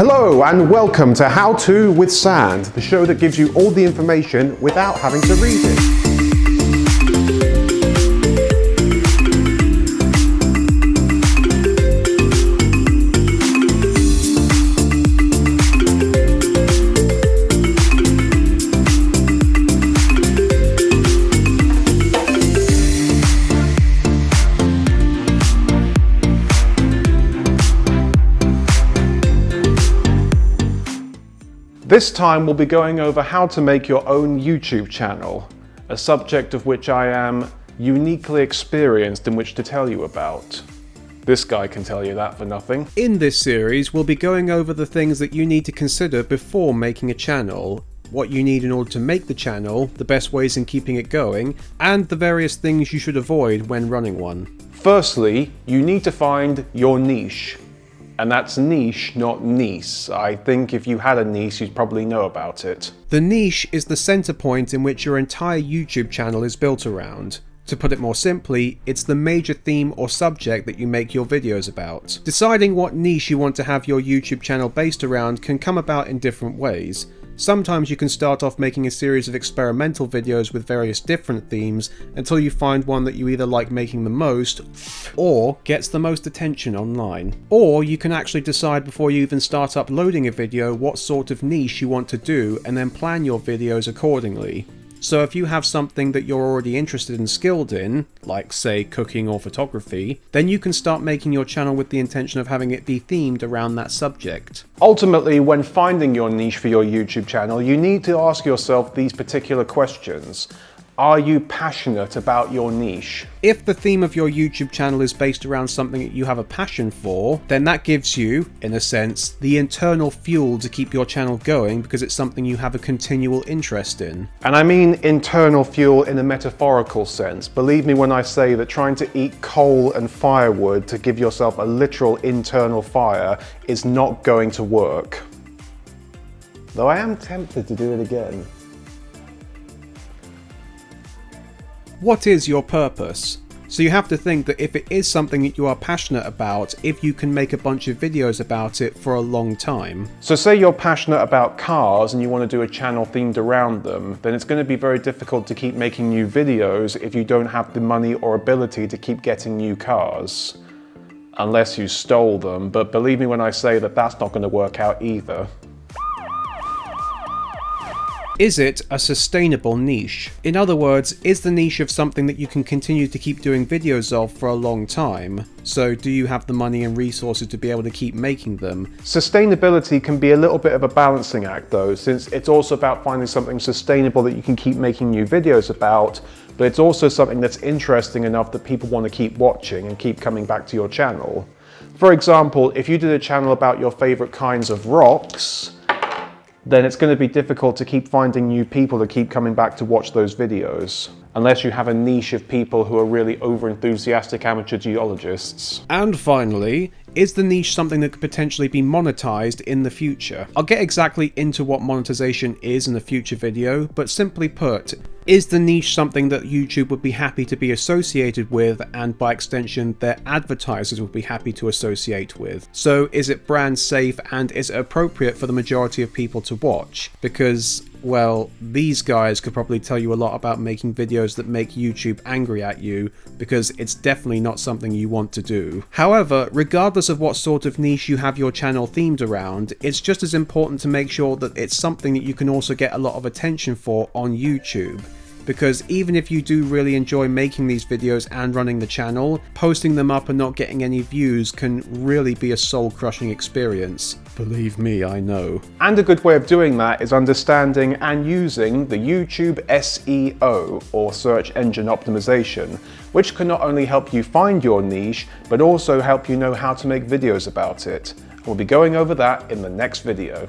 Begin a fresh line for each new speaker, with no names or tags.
Hello and welcome to How To with Sand, the show that gives you all the information without having to read it. This time we'll be going over how to make your own YouTube channel, a subject of which I am uniquely experienced in which to tell you about. This guy can tell you that for nothing.
In this series, we'll be going over the things that you need to consider before making a channel, what you need in order to make the channel, the best ways in keeping it going, and the various things you should avoid when running one.
Firstly, you need to find your niche. And that's niche, not niece. I think if you had a niece, you'd probably know about it.
The niche is the center point in which your entire YouTube channel is built around. To put it more simply, it's the major theme or subject that you make your videos about. Deciding what niche you want to have your YouTube channel based around can come about in different ways. Sometimes you can start off making a series of experimental videos with various different themes until you find one that you either like making the most or gets the most attention online. Or you can actually decide before you even start uploading a video what sort of niche you want to do and then plan your videos accordingly. So if you have something that you're already interested and skilled in, like say cooking or photography, then you can start making your channel with the intention of having it be themed around that subject.
Ultimately, when finding your niche for your YouTube channel, you need to ask yourself these particular questions. Are you passionate about your niche?
If the theme of your YouTube channel is based around something that you have a passion for, then that gives you, in a sense, the internal fuel to keep your channel going because it's something you have a continual interest in.
And I mean internal fuel in a metaphorical sense. Believe me when I say that trying to eat coal and firewood to give yourself a literal internal fire is not going to work. Though I am tempted to do it again.
What is your purpose? So you have to think that if it is something that you are passionate about, if you can make a bunch of videos about it for a long time.
So say you're passionate about cars and you want to do a channel themed around them, then it's going to be very difficult to keep making new videos if you don't have the money or ability to keep getting new cars. Unless you stole them, but believe me when I say that that's not going to work out either.
Is it a sustainable niche? In other words, is the niche of something that you can continue to keep doing videos of for a long time? So do you have the money and resources to be able to keep making them?
Sustainability can be a little bit of a balancing act though, since it's also about finding something sustainable that you can keep making new videos about, but it's also something that's interesting enough that people want to keep watching and keep coming back to your channel. For example, if you did a channel about your favorite kinds of rocks, then it's going to be difficult to keep finding new people to keep coming back to watch those videos, unless you have a niche of people who are really over-enthusiastic amateur geologists.
And finally, is the niche something that could potentially be monetized in the future? I'll get exactly into what monetization is in a future video, but simply put, is the niche something that YouTube would be happy to be associated with, and by extension their advertisers would be happy to associate with? So is it brand safe and is it appropriate for the majority of people to watch? Because, well, these guys could probably tell you a lot about making videos that make YouTube angry at you, because it's definitely not something you want to do. However, regardless of what sort of niche you have your channel themed around, it's just as important to make sure that it's something that you can also get a lot of attention for on YouTube. Because even if you do really enjoy making these videos and running the channel, posting them up and not getting any views can really be a soul-crushing experience. Believe me, I know.
And a good way of doing that is understanding and using the YouTube SEO, or search engine optimization, which can not only help you find your niche, but also help you know how to make videos about it. We'll be going over that in the next video.